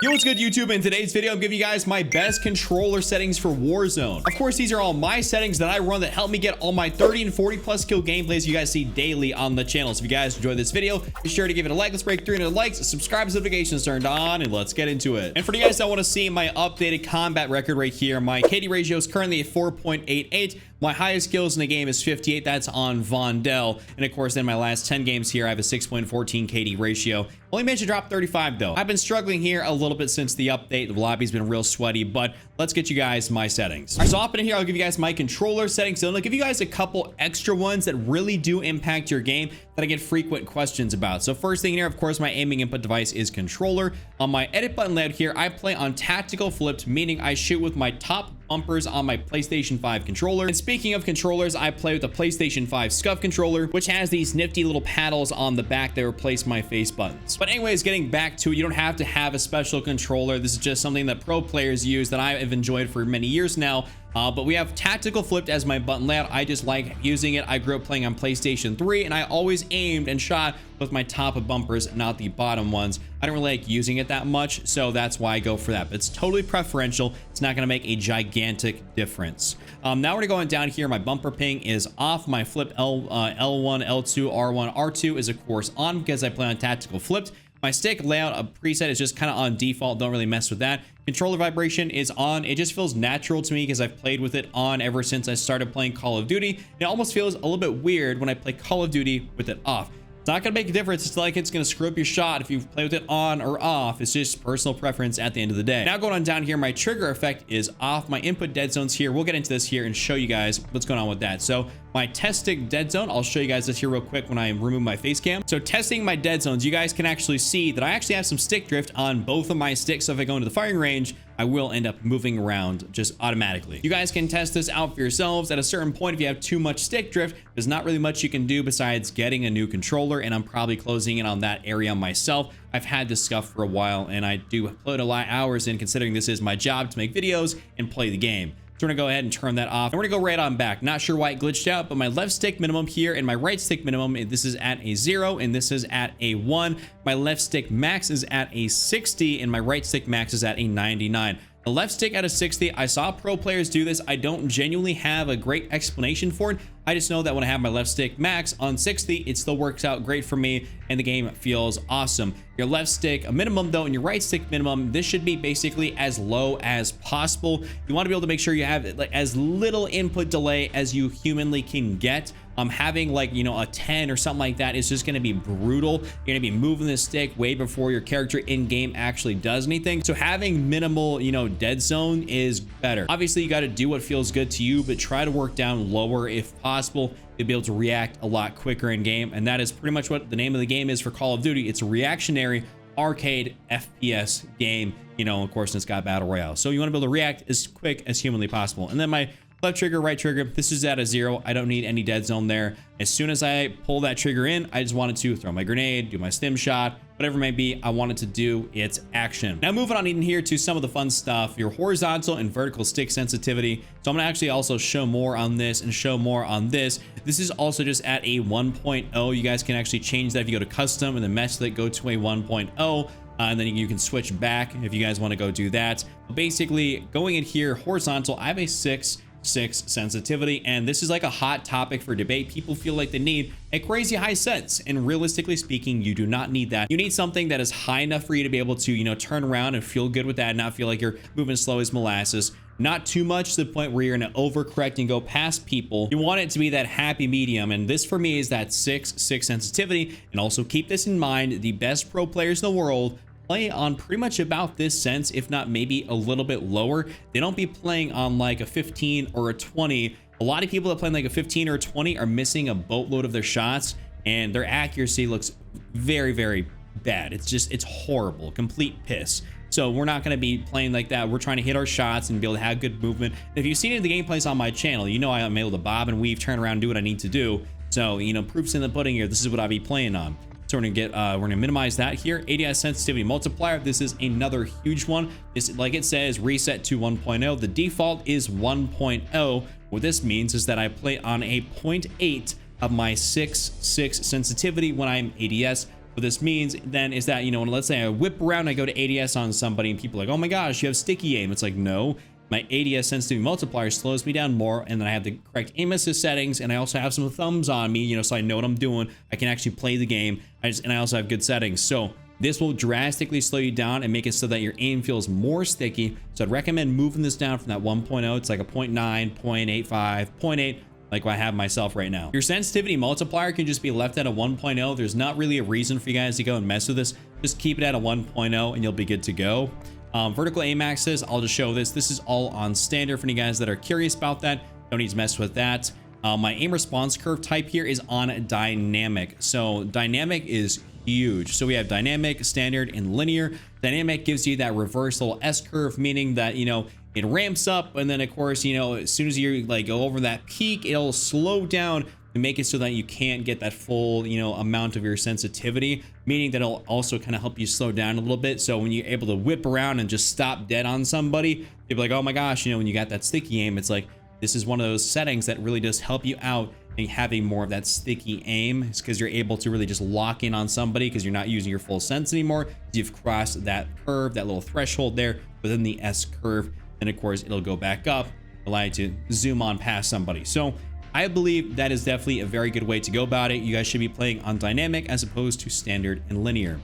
Yo, what's good YouTube? In today's video, I'm giving you guys my best controller settings for Warzone. Of course, these are all my settings that I run that help me get all my 30 and 40 plus kill gameplays you guys see daily on the channel. So if you guys enjoyed this video, be sure to give it a like. Let's break 300 likes, subscribe, notifications turned on, and let's get into it. And for you guys that want to see my updated combat record right here, my KD ratio is currently at 4.88. My highest kills in the game is 58. That's on Vondel. And of course, in my last 10 games here, I have a 6.14 KD ratio. Only managed to drop 35 though. I've been struggling here a little bit since the update. The lobby's been real sweaty, but let's get you guys my settings. All right, so up in here, I'll give you guys my controller settings. So I'll give you guys a couple extra ones that really do impact your game that I get frequent questions about. So first thing here, of course, my aiming input device is controller. On my edit button layout here, I play on tactical flipped, meaning I shoot with my top bumpers on my PlayStation 5 controller. And speaking of controllers, I play with the PlayStation 5 SCUF controller, which has these nifty little paddles on the back that replace my face buttons. But anyways, getting back to it, you don't have to have a special controller. This is just something that pro players use that I have enjoyed for many years now. But we have tactical flipped as my button layout. I just like using it. I grew up playing on PlayStation 3 and I always aimed and shot with my top of bumpers, not the bottom ones. I don't really like using it that much, so that's why I go for that. But it's totally preferential. It's not going to make a gigantic difference. Now we're going down here. My bumper ping is off. My flip L1, L2, R1, R2 is of course on because I play on tactical flipped. My stick layout preset is just kind of on default. Don't really mess with that. Controller vibration is on. It just feels natural to me because I've played with it on ever since I started playing Call of Duty. It almost feels a little bit weird when I play Call of Duty with it off. It's not going to make a difference. It's like it's going to screw up your shot if you play with it on or off. It's just personal preference at the end of the day. Now going on down here, my trigger effect is off. My input dead zones here. We'll get into this here and show you guys what's going on with that. So my test stick dead zone, I'll show you guys this here real quick when I remove my face cam. So testing my dead zones, you guys can actually see that I actually have some stick drift on both of my sticks. So if I go into the firing range, I will end up moving around just automatically. You guys can test this out for yourselves. At a certain point, if you have too much stick drift, there's not really much you can do besides getting a new controller, and I'm probably closing in on that area myself. I've had this SCUF for a while, and I do put a lot of hours in considering this is my job to make videos and play the game. So we're gonna go ahead and turn that off. And we're gonna go right on back. Not sure why it glitched out, but my left stick minimum here and my right stick minimum, this is at a 0 and this is at a 1. My left stick max is at a 60 and my right stick max is at a 99. The left stick at a 60, I saw pro players do this. I don't genuinely have a great explanation for it. I just know that when I have my left stick max on 60, it still works out great for me and the game feels awesome. Your left stick a minimum though, and your right stick minimum, this should be basically as low as possible. You want to be able to make sure you have like as little input delay as you humanly can get. Having like, you know, a 10 or something like that is just going to be brutal. You're going to be moving the stick way before your character in game actually does anything. So having minimal, you know, dead zone is better. Obviously, you got to do what feels good to you, but try to work down lower if possible. You'll be able to react a lot quicker in game. And that is pretty much what the name of the game is for Call of Duty. It's a reactionary arcade FPS game, you know, of course, and it's got battle royale. So you want to be able to react as quick as humanly possible. And then my left trigger, right trigger, this is at a 0. I don't need any dead zone there. As soon as I pull that trigger in, I just wanted to throw my grenade, do my stim shot, whatever it may be, I wanted to do its action. Now moving on in here to some of the fun stuff, your horizontal and vertical stick sensitivity. So I'm gonna actually also show more on this and show more on this. This is also just at a 1.0. You guys can actually change that if you go to custom and then mesh that, go to a 1.0. And then you can switch back if you guys want to go do that. But basically going in here, horizontal, I have a 6 sensitivity, and this is like a hot topic for debate. People feel like they need a crazy high sense, and realistically speaking, you do not need that. You need something that is high enough for you to be able to, you know, turn around and feel good with that and not feel like you're moving slow as molasses. Not too much to the point where you're gonna overcorrect and go past people. You want it to be that happy medium, and this for me is that 6 sensitivity. And also keep this in mind, the best pro players in the world play on pretty much about this sense, if not maybe a little bit lower. They don't be playing on like a 15 or a 20. A lot of people that play like a 15 or a 20 are missing a boatload of their shots, and their accuracy looks very, very bad. It's horrible, complete piss. So we're not going to be playing like that. We're trying to hit our shots and be able to have good movement. And if you've seen any of the gameplays on my channel, you know I'm able to bob and weave, turn around, do what I need to do. So, you know, proof's in the pudding here. This is what I'll be playing on. So we're gonna minimize that here. ADS sensitivity multiplier. This is another huge one. It's like it says reset to 1.0. The default is 1.0. What this means is that I play on a 0.8 of my 6 sensitivity when I'm ADS. What this means then is that, you know, when let's say I whip around, I go to ADS on somebody and people are like, oh my gosh, you have sticky aim. It's like, no, my ADS sensitivity multiplier slows me down more. And then I have the correct aim assist settings. And I also have some thumbs on me, you know, so I know what I'm doing. I can actually play the game. And I also have good settings. So this will drastically slow you down and make it so that your aim feels more sticky. So I'd recommend moving this down from that 1.0. It's like a 0.9, 0.85, 0.8. Like I have myself right now. Your sensitivity multiplier can just be left at a 1.0. There's not really a reason for you guys to go and mess with this. Just keep it at a 1.0 and you'll be good to go. Vertical aim axis, I'll just show this. This is all on standard for you guys that are curious about that. Don't need to mess with that. My aim response curve type here is on dynamic. So dynamic is huge. So we have dynamic, standard, and linear. Dynamic gives you that reverse little S curve, meaning that, you know, it ramps up, and then of course, you know, as soon as you like go over that peak, it'll slow down to make it so that you can't get that full, you know, amount of your sensitivity, meaning that it'll also kind of help you slow down a little bit. So when you're able to whip around and just stop dead on somebody, you'll be like, oh my gosh, you know, when you got that sticky aim, it's like, this is one of those settings that really does help you out and having more of that sticky aim. It's because you're able to really just lock in on somebody because you're not using your full sense anymore. You've crossed that curve, that little threshold there within the S curve. And of course, it'll go back up, allow you to zoom on past somebody. So I believe that is definitely a very good way to go about it. You guys should be playing on dynamic as opposed to standard and linear.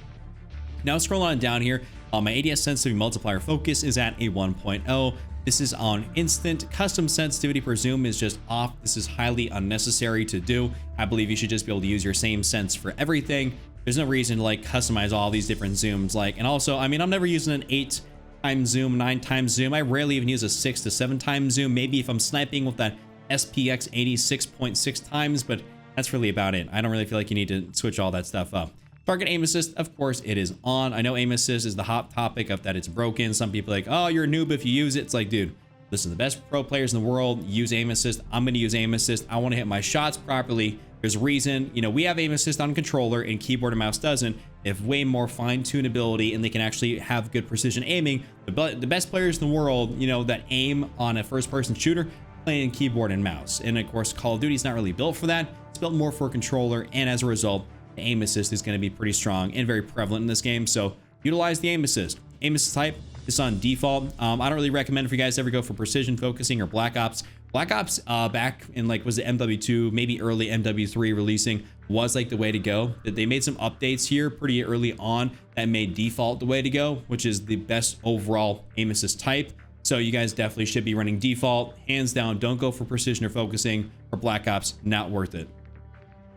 Now scroll on down here. My ADS sensitivity multiplier focus is at a 1.0. This is on instant. Custom sensitivity per zoom is just off. This is highly unnecessary to do. I believe you should just be able to use your same sense for everything. There's no reason to like customize all these different zooms. Like, and also, I mean, I'm never using an 8 times zoom, 9 times zoom. I rarely even use a 6 to 7 times zoom. Maybe if I'm sniping with that SPX 86.6 times, but that's really about it. I don't really feel like you need to switch all that stuff up. Target aim assist, of course, it is on. I know aim assist is the hot topic of that it's broken. Some people are like, oh, you're a noob if you use it. It's like, dude, listen, the best pro players in the world use aim assist. I'm going to use aim assist. I want to hit my shots properly. There's a reason, you know, we have aim assist on controller and keyboard and mouse doesn't. They have way more fine-tuned ability and they can actually have good precision aiming. The best players in the world, you know, that aim on a first-person shooter, playing keyboard and mouse. And of course, Call of Duty is not really built for that. It's built more for a controller, and as a result, the aim assist is going to be pretty strong and very prevalent in this game. So utilize the aim assist. Aim assist type is on default. I don't really recommend for you guys to ever go for precision focusing or Black Ops. Black Ops back in like was the MW2, maybe early MW3 releasing was like the way to go. They made some updates here pretty early on that made default the way to go, which is the best overall aim assist type. So you guys definitely should be running default. Hands down, don't go for precision or focusing for Black Ops, not worth it.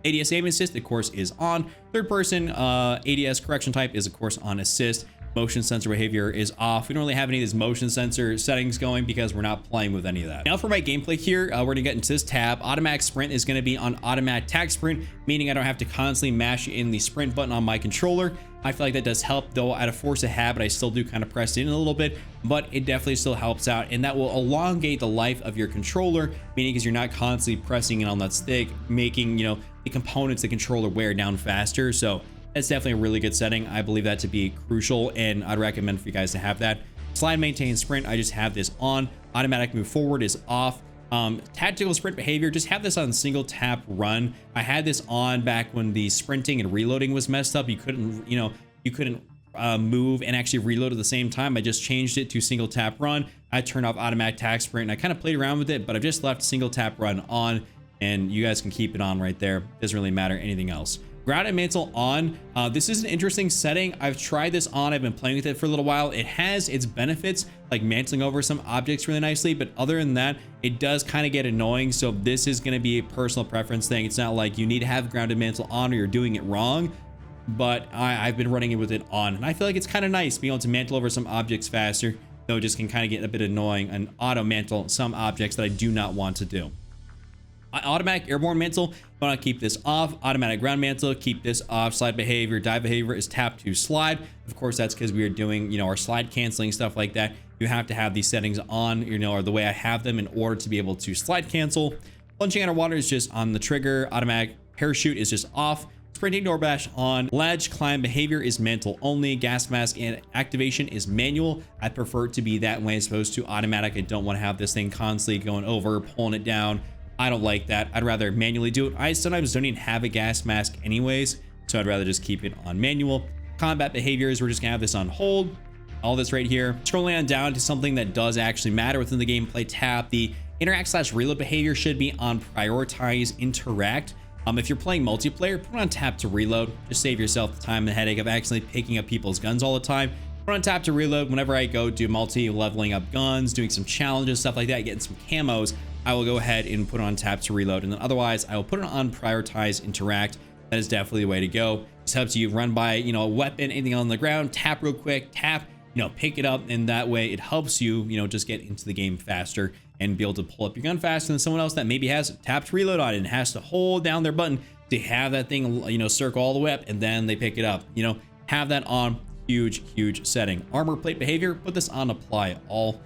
ADS aim assist, of course, is on. Third person ADS correction type is, of course, on assist. Motion sensor behavior is off. We don't really have any of these motion sensor settings going because we're not playing with any of that. Now for my gameplay here, we're gonna get into this tab. Automatic sprint is gonna be on automatic tag sprint, meaning I don't have to constantly mash in the sprint button on my controller. I feel like that does help, though out of force of habit, I still do kind of press in a little bit, but it definitely still helps out, and that will elongate the life of your controller, meaning because you're not constantly pressing in on that stick, making, you know, the components of the controller wear down faster. So that's definitely a really good setting. I believe that to be crucial, and I'd recommend for you guys to have that. Slide, maintain, sprint, I just have this on. Automatic move forward is off. Tactical sprint behavior, just have this on single tap run. I had this on back when the sprinting and reloading was messed up. You couldn't, you know, move and actually reload at the same time. I just changed it to single tap run. I turned off automatic tag sprint, and I kind of played around with it, but I've just left single tap run on, and you guys can keep it on right there. Doesn't really matter anything else. Ground and mantle on. This is an interesting setting. I've tried this on. I've been playing with it for a little while. It has its benefits, like mantling over some objects really nicely, but other than that, it does kind of get annoying. So this is going to be a personal preference thing. It's not like you need to have ground and mantle on or you're doing it wrong, but I've been running it with it on, and I feel like it's kind of nice being able to mantle over some objects faster, though it just can kind of get a bit annoying and auto mantle some objects that I do not want to do. Automatic airborne mantle, I want to keep this off. Automatic ground mantle, keep this off. Slide behavior, dive behavior is tap to slide. Of course, that's because we are doing, you know, our slide canceling stuff like that. You have to have these settings on, you know, or the way I have them in order to be able to slide cancel. Plunging underwater is just on the trigger. Automatic parachute is just off. Sprinting door bash on. Ledge climb behavior is mantle only. Gas mask and activation is manual. I prefer it to be that way as opposed to automatic. I don't want to have this thing constantly going over, pulling it down. I don't like that. I'd rather manually do it. I sometimes don't even have a gas mask anyways, So I'd rather just keep it on manual. Combat behaviors, we're just gonna have this on hold. All this right here. Scrolling on down to something that does actually matter within the gameplay tab. The interact/reload behavior should be on prioritize interact. If you're playing multiplayer, put on tap to reload. Just save yourself the time and the headache of accidentally picking up people's guns all the time. Put on tap to reload. Whenever I go do leveling up guns, doing some challenges, stuff like that, getting some camos, I will go ahead and put on tap to reload. And then otherwise, I will put it on prioritize interact. That is definitely the way to go. This helps you run by, a weapon, anything on the ground, tap real quick, tap, pick it up, and that way it helps you, just get into the game faster and be able to pull up your gun faster than someone else that maybe has tapped reload on it and has to hold down their button to have that thing, circle all the way up, and then they pick it up. Have that on. Huge setting. Armor plate behavior, put this on apply all.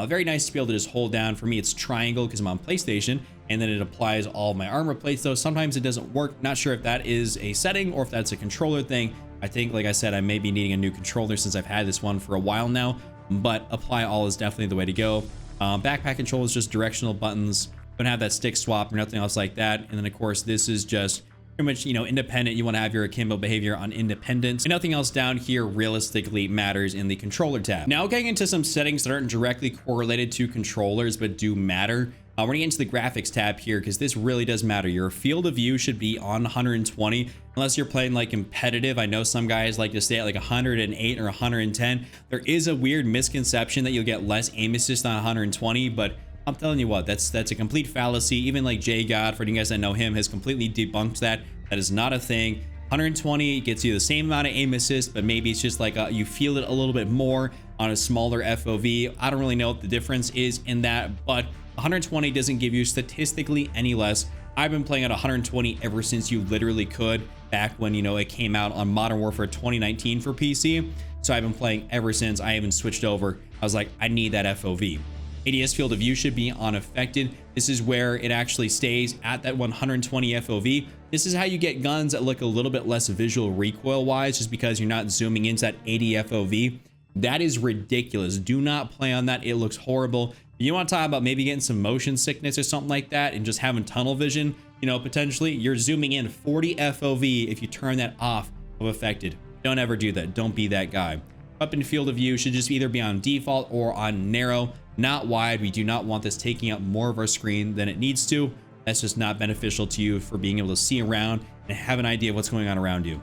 Very nice to be able to just hold down. For me, it's triangle because I'm on PlayStation, and then it applies all my armor plates, though sometimes it doesn't work. Not sure if that is a setting or if that's a controller thing. I think, like I said, I may be needing a new controller since I've had this one for a while now, but apply all is definitely the way to go. Backpack control is just directional buttons. Don't have that stick swap or nothing else like that. And then of course, this is just pretty much, independent. You want to have your akimbo behavior on independence, and nothing else down here realistically matters in the controller tab. Now getting into some settings that aren't directly correlated to controllers, but do matter. We're gonna get into the graphics tab here because this really does matter. Your field of view should be on 120 unless you're playing like competitive. I know some guys like to stay at like 108 or 110. There is a weird misconception that you'll get less aim assist on 120, but I'm telling you what, that's a complete fallacy. Even like JGod, for you guys that know him, has completely debunked that. That is not a thing. 120 gets you the same amount of aim assist, but maybe it's just like you feel it a little bit more on a smaller FOV. I don't really know what the difference is in that, but 120 doesn't give you statistically any less. I've been playing at 120 ever since you literally could, back when, it came out on Modern Warfare 2019 for PC. So I've been playing ever since. I haven't switched over. I was like, I need that FOV. ADS field of view should be unaffected. This is where it actually stays at that 120 FOV. This is how you get guns that look a little bit less visual recoil wise, just because you're not zooming into that 80 FOV. That is ridiculous. Do not play on that. It looks horrible. You want to talk about maybe getting some motion sickness or something like that and just having tunnel vision, potentially you're zooming in 40 FOV if you turn that off of affected. Don't ever do that. Don't be that guy. Weapon field of view should just either be on default or on narrow, not wide. We do not want this taking up more of our screen than it needs to. That's just not beneficial to you for being able to see around and have an idea of what's going on around you.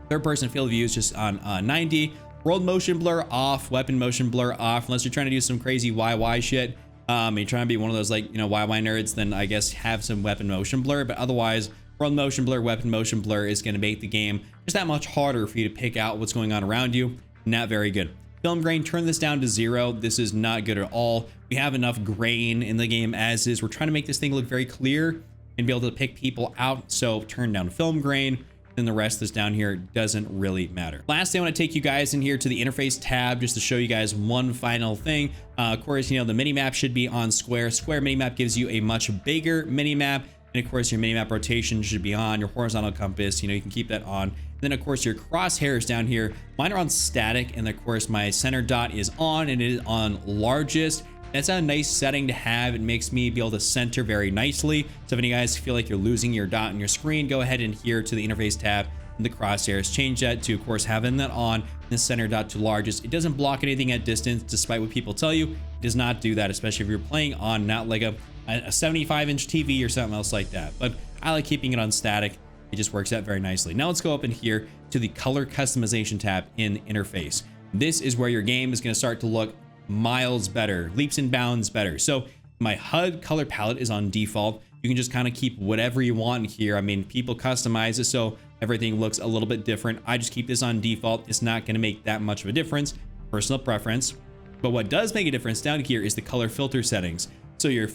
Third person field of view is just on 90. World motion blur off, weapon motion blur off, unless you're trying to do some crazy YY shit. You're trying to be one of those like, YY nerds, then I guess have some weapon motion blur, but otherwise world motion blur, weapon motion blur is going to make the game just that much harder for you to pick out what's going on around you. Not very good. Film grain, turn this down to 0. This is not good at all. We have enough grain in the game as is. We're trying to make this thing look very clear and be able to pick people out. So turn down film grain. Then the rest that's down here doesn't really matter. Lastly, I want to take you guys in here to the interface tab just to show you guys one final thing. Of course, the minimap should be on square. Square minimap gives you a much bigger minimap. And of course, your minimap rotation should be on. Your horizontal compass, you can keep that on. And then of course, your crosshairs down here, mine are on static. And of course, my center dot is on and it is on largest. That's a nice setting to have. It makes me be able to center very nicely. So if any guys feel like you're losing your dot on your screen, go ahead and here to the interface tab and the crosshairs, change that to, of course, having that on the center dot to largest. It doesn't block anything at distance, despite what people tell you. It does not do that, especially if you're playing on not like a 75-inch TV or something else like that. But I like keeping it on static. It just works out very nicely. Now let's go up in here to the color customization tab in the interface. This is where your game is going to start to look miles better, leaps and bounds better. So my HUD color palette is on default. You can just kind of keep whatever you want here. I mean, people customize it so everything looks a little bit different. I just keep this on default. It's not going to make that much of a difference, personal preference. But what does make a difference down here is the color filter settings. So your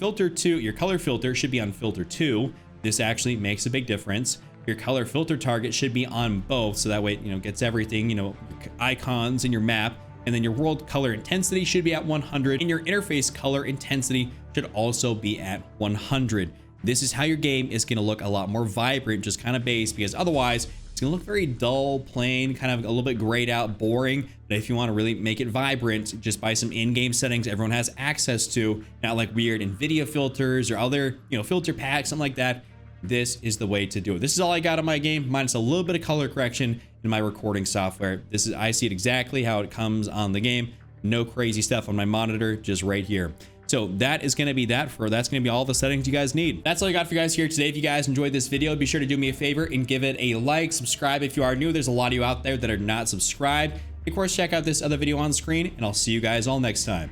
color filter should be on filter 2. This actually makes a big difference. Your color filter target should be on both, so that way it gets everything, your icons in your map. And then your world color intensity should be at 100, and your interface color intensity should also be at 100. This is how your game is going to look a lot more vibrant, just kind of base, because otherwise it's going to look very dull, plain, kind of a little bit grayed out, boring. But if you want to really make it vibrant, just by some in-game settings everyone has access to, not like weird NVIDIA filters or other, filter packs, something like that. this is the way to do it. This is all I got on my game, minus a little bit of color correction in my recording software. This is, I see it exactly how it comes on the game. No crazy stuff on my monitor, just right here. So that is going to be that's going to be all the settings you guys need. That's all I got for you guys here today. If you guys enjoyed this video, be sure to do me a favor and give it a like, subscribe if you are new. There's a lot of you out there that are not subscribed. Of course, check out this other video on screen, and I'll see you guys all next time.